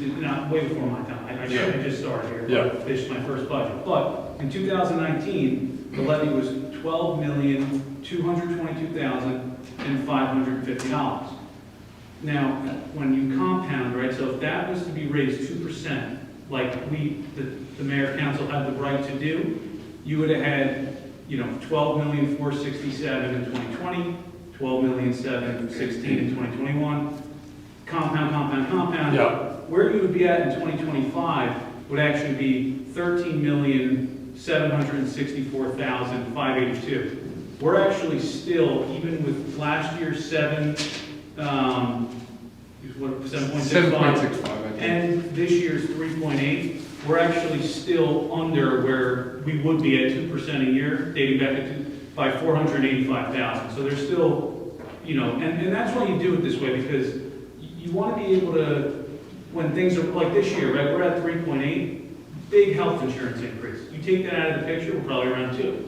way before my time, I should have just started here, but this is my first budget. But in 2019, the levy was $12,222,550. Now, when you compound, right, so if that was to be raised 2%, like the mayor council had the right to do, you would have had, $12,467,000 in 2020, $12,716,000 in 2021, compound. Yeah. Where you would be at in 2025 would actually be $13,764,582. We're actually still, even with last year's 7.65, and this year's 3.8, we're actually still under where we would be at 2% a year, dating back to by $485,000. So there's still, and that's why you do it this way, because you want to be able to, when things are like this year, right? We're at 3.8, big health insurance increase. You take that out of the picture, we're probably around 2.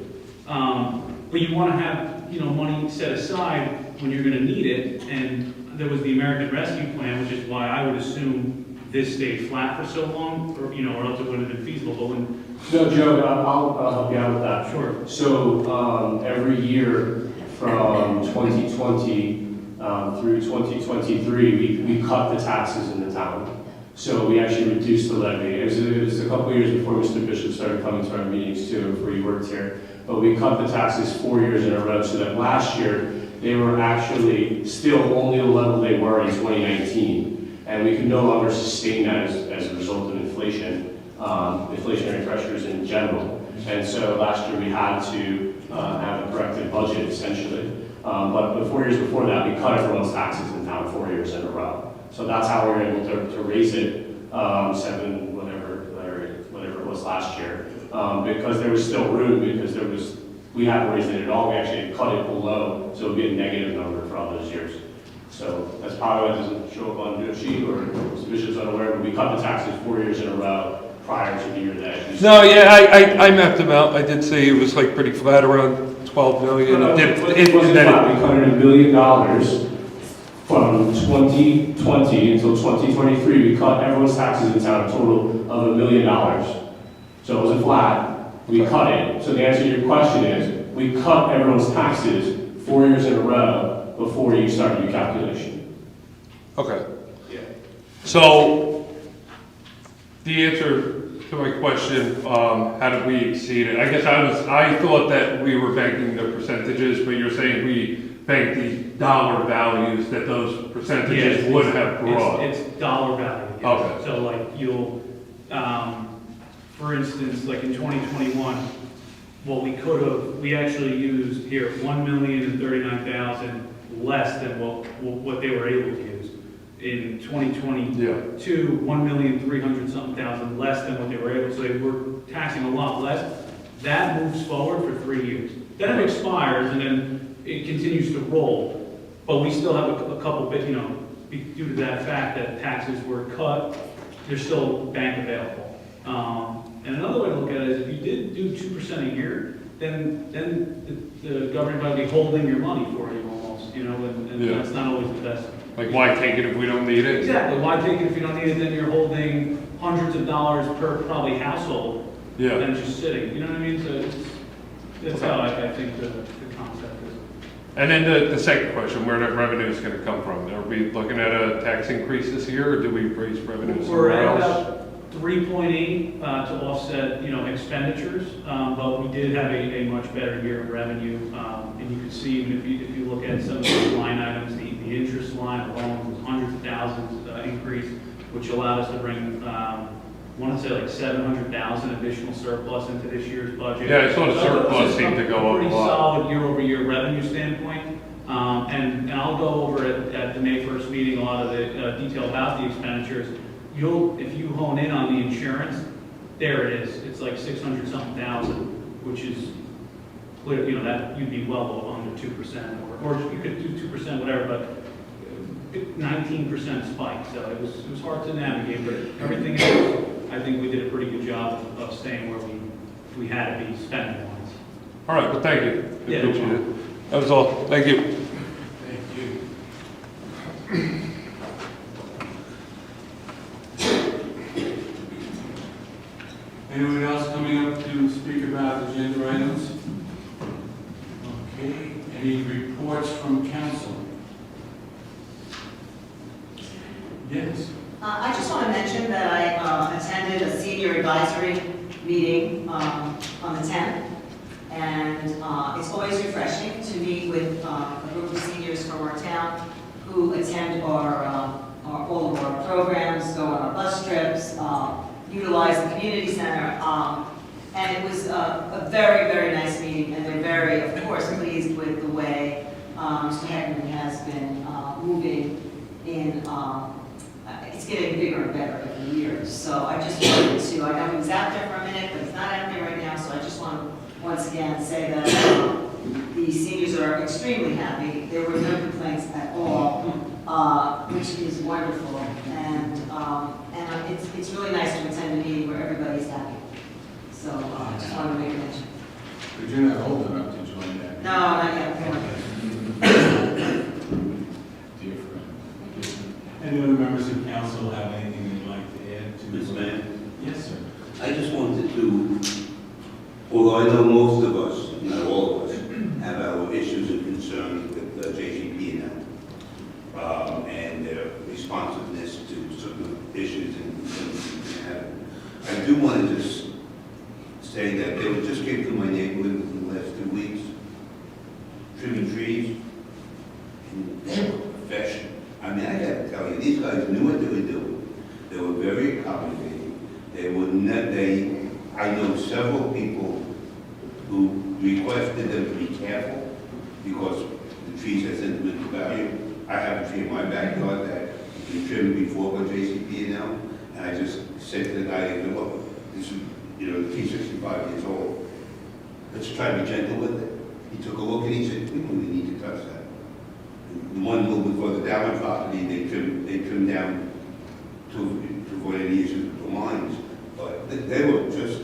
But you want to have, money set aside when you're going to need it. And there was the American Rescue Plan, which is why I would assume this stayed flat for so long, or else it wouldn't have been feasible. But when No, Joe, I'll help you out with that. Sure. So every year from 2020 through 2023, we cut the taxes in the town. So we actually reduced the levy. It was a couple of years before Mr. Bishop started coming to our meetings too, before he worked here. But we cut the taxes 4 years in a row, so that last year they were actually still only the level they were in 2019. And we could no longer sustain that as a result of inflation, inflationary pressures in general. And so last year we had to have a corrected budget essentially. But 4 years before that, we cut everyone's taxes in town 4 years in a row. So that's how we were able to raise it 7, whatever it was last year. Because there was still room, because we hadn't raised it at all. We actually cut it below, so it would be a negative number for all those years. So that's probably why it doesn't show up on your sheet, or Mr. Bishop's unaware, but we cut the taxes 4 years in a row prior to the year that. No, yeah, I mapped them out. I did say it was like pretty flat around 12 million. No, it wasn't flat. We cut $1 million from 2020 until 2023. We cut everyone's taxes in town a total of $1 million. So it wasn't flat. We cut it. So the answer to your question is, we cut everyone's taxes 4 years in a row before you start your calculation. Okay. Yeah. So, the answer to my question, how did we exceed it? I guess I thought that we were banking the percentages, but you're saying we banked the dollar values that those percentages would have brought. It's dollar value. Yes. Okay. So like you'll, for instance, like in 2021, what we could have, we actually used here $1,039,000 less than what they were able to use. In 2022, $1,300,000 less than what they were able to. So they were taxing a lot less. That moves forward for 3 years. Then it expires, and then it continues to roll. But we still have a couple bit, due to that fact that taxes were cut, they're still bank available. And another way to look at it is if you did do 2% a year, then the government might be holding your money for you almost, and that's not always the best. Like, why take it if we don't need it? Exactly. Why take it if you don't need it? Then you're holding hundreds of dollars per probably household. Yeah. And just sitting. You know what I mean? So that's how I think the concept is. And then the second question, where that revenue is going to come from? Are we looking at a tax increase this year, or do we raise revenue We're somewhere at else? about 3.8 to offset, expenditures, but we did have a much better year of revenue. And you can see, even if you look at some of those line items, the interest line alone was hundreds of thousands increase, which allowed us to bring, I want to say like 700,000 additional surplus into this year's budget. Yeah, I saw the So surplus seemed to go up a Pretty lot. solid year-over-year revenue standpoint. And I'll go over at the May 1st meeting a lot of the detail about the expenditures. If you hone in on the insurance, there it is. It's like 600-something thousand, which is clear, that you'd be well under 2%, or you could do 2%, whatever, but 19% spike. So it was hard to navigate, but everything else, I think we did a pretty good job of staying where we had to be spending wise. All right, well, thank you. Yeah, no Appreciate it. That was all. Thank you. Thank you. Anyone else coming up to speak about agenda items? Okay, any reports from council? Yes. I just want to mention that I attended a senior advisory meeting on the 10th, and it's always refreshing to meet with a group of seniors from our town who attend all of our programs, go on our bus trips, utilize the community center, and it was a very, very nice meeting, and they're very, of course, pleased with the way Mr. Heckman has been moving in. It's getting bigger and better every year. So I just wanted to, I know he was out there for a minute, but he's not out there right now, so I just want to once again say that the seniors are extremely happy. There were no complaints at all, which is wonderful. And it's really nice to attend a meeting where everybody's happy. So I just wanted to make a mention. But you're not old enough to join that. No, not yet. Dear friend. Any other members of council have anything they'd like to add to? Ms. Mayor? Yes, sir. I just wanted to, although I know most of us, not all of us, have our issues and concerns with JCP now, and their responsiveness to certain issues and I do want to just say that they just came to my neighborhood in the last 2 weeks, trimming trees, and they were professional. I mean, I got to tell you, these guys knew what they were doing. They were very accommodating. They were not, I know several people who requested them to be careful because the trees have sentimental value. I have a tree in my backyard that has been trimmed before by JCP now, and I just said to the guy, look, this is, the tree's 65 years old. Let's try to be gentle with it. He took a look and he said, we don't really need to touch that. One little before the Dallin property, they trimmed down to avoid any issues with the lines. But they were just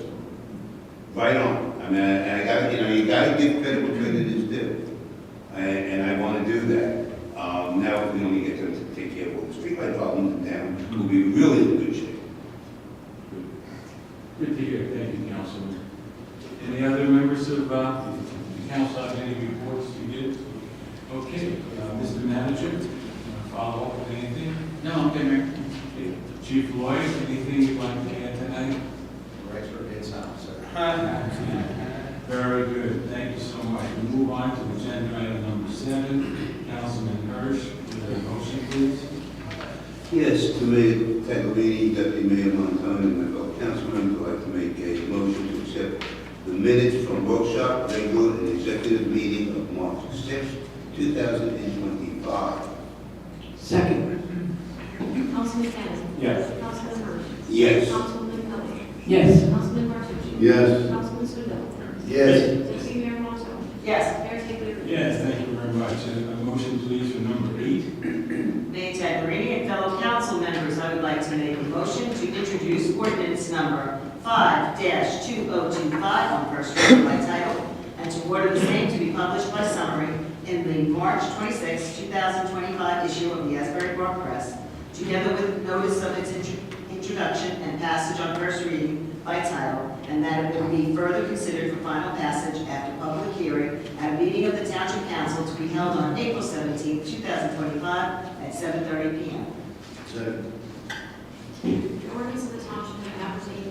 right on. I mean, and I got, you got to give credit where credit is due. And I want to do that. Now, if we only get them to take care of all the streetlight problems in town, we'll be really in good shape. Good to hear. Thank you, Councilman. Any other members of the council have any reports to give? Okay, Mr. Manager, follow up with anything? No, I'm good, Mayor. Okay. Chief Lloyd, anything you'd like to add tonight? Right for bids now, sir. Very good. Thank you so much. We move on to agenda item number 7. Councilman Hirsch, with a motion, please. Yes, to make Tagliarini, Deputy Mayor Montano, and my fellow council members, would like to make a motion to accept the minutes from workshop, regular, and executive meeting of March 6, 2025. Second. Councilman Cannon. Yes. Councilman Hirsch. Yes. Councilman Kelly. Yes. Councilman Martucci. Yes. Councilman Swindell. Yes. Deputy Mayor Montal. Yes. Mayor Tagliaferri. Yes, thank you very much. A motion, please, for number 8. Mayor Tagliaferri and fellow council members, I would like to make a motion to introduce ordinance number 5-2025 on first reading by title, and to order the same to be published by summary in the March 26, 2025 issue of the Asbury Park Press, together with notice of its introduction and passage on first reading by title, and that it will be further considered for final passage after public hearing at a meeting of the Township Council to be held on April 17, 2025 at 7:30 p.m. Second. The ordinance of the Township of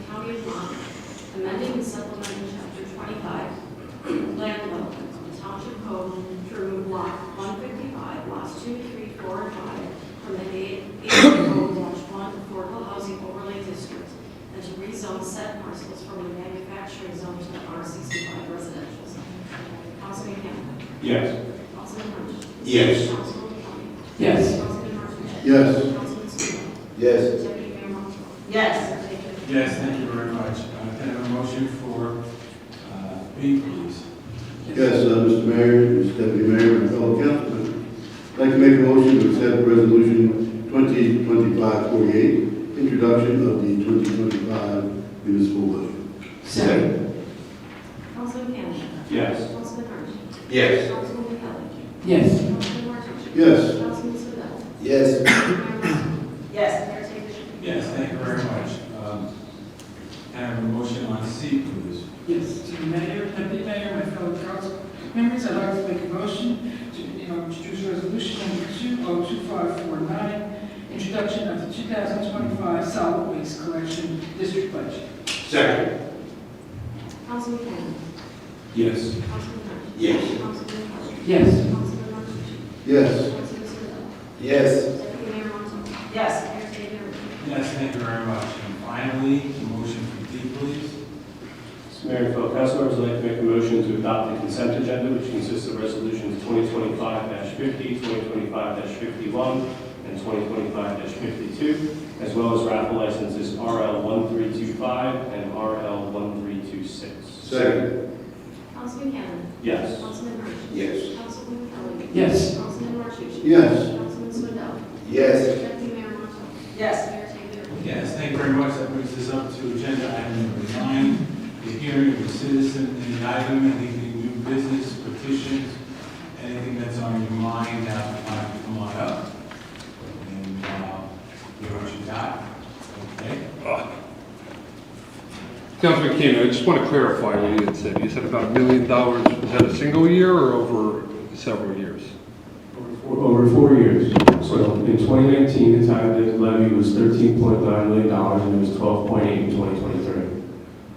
County of Monmouth, amending and supplementing Chapter 25, Land Development of the Township Code to remove Lot 155, Lots 2, 3, 4, and 5 from the 8-1 Affordable Housing Overlay District, and to rezone said parcels from the manufacturing zone to the R65 residential zone. Councilman Campbell. Yes. Councilman Rich. Yes. Councilman Kelly. Yes. Councilman Martin. Yes. Councilman Stewart. Yes. Deputy Mayor Montal. Yes. Yes, thank you very much. Can I have a motion for B, please? Yes, Mr. Mayor, Mr. Deputy Mayor, and fellow councilmen, I'd like to make a motion to accept Resolution 2025-48, introduction of the 2025 municipal budget. Second. Councilman Campbell. Yes. Councilman Rich. Yes. Councilman Kelly. Yes. Councilman Martin. Yes. Councilman Swindell. Yes. Mayor Montal. Yes. Mayor Taylor. Yes, thank you very much. Can I have a motion on C, please? Yes, to the mayor, deputy mayor, my fellow council members, I'd like to make a motion to introduce resolution number 202549, introduction of the 2025 solid waste collection district budget. Second. Councilman Campbell. Yes. Councilman Rich. Yes. Councilman Kelly. Yes. Councilman Martin. Yes. Councilman Swindell. Yes. Deputy Mayor Montal. Yes. Mayor Taylor. Yes, thank you very much. And finally, a motion for D, please? Mr. Mayor and fellow council members, I'd like to make a motion to adopt the consent agenda, which consists of resolutions 2025-50, 2025-51, and 2025-52, as well as raffle licenses RL1325 and RL1326. Second. Councilman Campbell. Yes. Councilman Rich. Yes. Councilman Kelly. Yes. Councilman Martin. Yes. Councilman Swindell. Yes. Deputy Mayor Montal. Yes. Mayor Taylor. Yes, thank you very much. That brings us up to agenda item number 9, the hearing of the citizen in the item, anything new business, petitions, anything that's on your mind, now it's time to come on up. And hear what you got. Okay. Councilman Keenan, I just want to clarify what you had said. You said about $1 million. Was that a single year or over several years? Over 4 years. So in 2019, the time that the levy was $13.9 million, and it was $12.8 in 2023.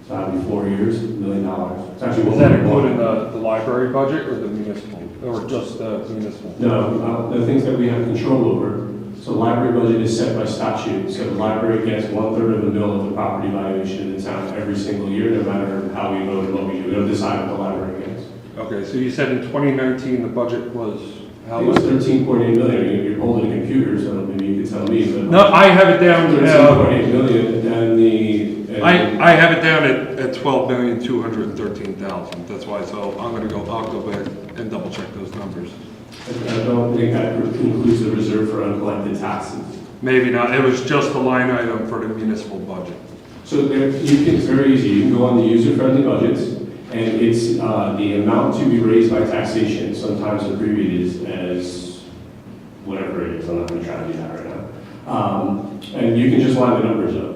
So that'd be 4 years, $1 million. It's actually Is that including the library budget or the municipal, or just the municipal? No, the things that we have control over. So the library budget is set by statute. So the library gets 1/3 of the mill of the property valuation in the town every single year, no matter how we vote and what we do. We don't decide what the library gets. Okay, so you said in 2019 the budget was how It was much? 13.8 million. You're holding a computer, so maybe you could tell me. But No, I have it down. 13.8 million, and the. I have it down at 12,213,000. That's why. So I'll go back and double check those numbers. I don't think that includes the reserve for uncollected taxes. Maybe not. It was just a line item for the municipal budget. So it's very easy. You can go on the user-friendly budgets, and it's the amount to be raised by taxation, sometimes abbreviated as whatever it is. I'm not going to try to do that right now. And you can just line the numbers up.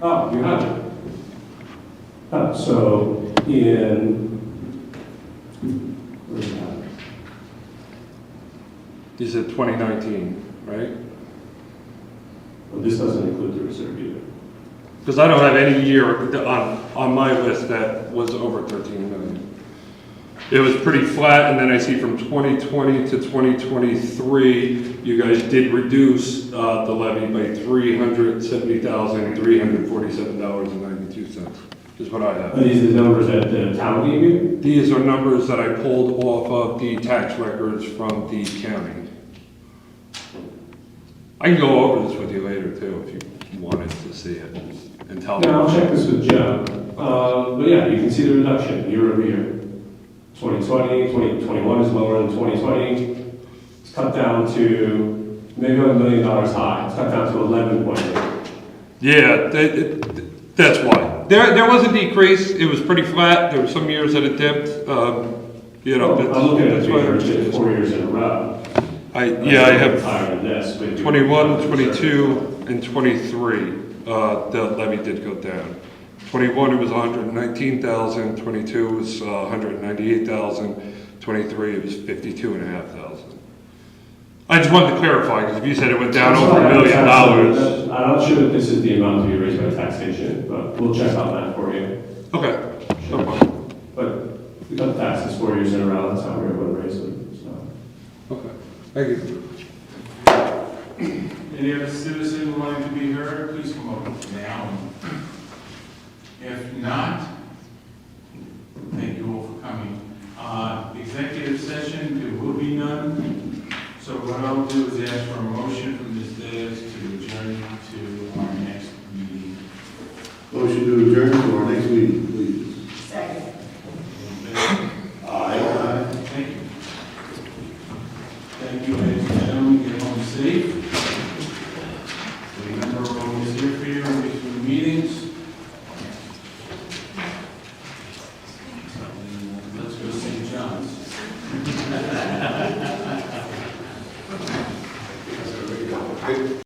Oh, you have it. So where's that? You said 2019, right? Well, this doesn't include the reserve either. Because I don't have any year on my list that was over 13 million. It was pretty flat, and then I see from 2020 to 2023, you guys did reduce the levy by $370,347.92, is what I have. Are these the numbers that the town gave you? These are numbers that I pulled off of the tax records from the county. I can go over this with you later too, if you wanted to see it and tell me. No, I'll check this with Joe. But yeah, you can see the reduction year over year. 2020, 2021 is lower than 2020. It's cut down to maybe $1 million high. It's cut down to 11.8. Yeah, that's why. There was a decrease. It was pretty flat. There were some years that it dipped. You know, I'm looking at that's why. 4 years in a row. I have higher than this. But 21, 22, and 23. The levy did go down. 21 it was 119,000. 22 was 198,000. 23 it was 52,500. I just wanted to clarify, because if you said it went down over $1 million. I'm not sure that this is the amount to be raised by taxation, but we'll check on that for you. Okay, no problem. But we cut taxes 4 years in a row, that's how we were able to raise it, so. Okay, thank you. Any other citizen wanting to be heard, please come up now. If not, thank you all for coming. Executive session, there will be none. So what I'll do is ask for a motion from Ms. Diaz to adjourn to our next meeting. Motion to adjourn to our next meeting, please. Second. Aye. Thank you. Thank you, ladies and gentlemen. Get home safe.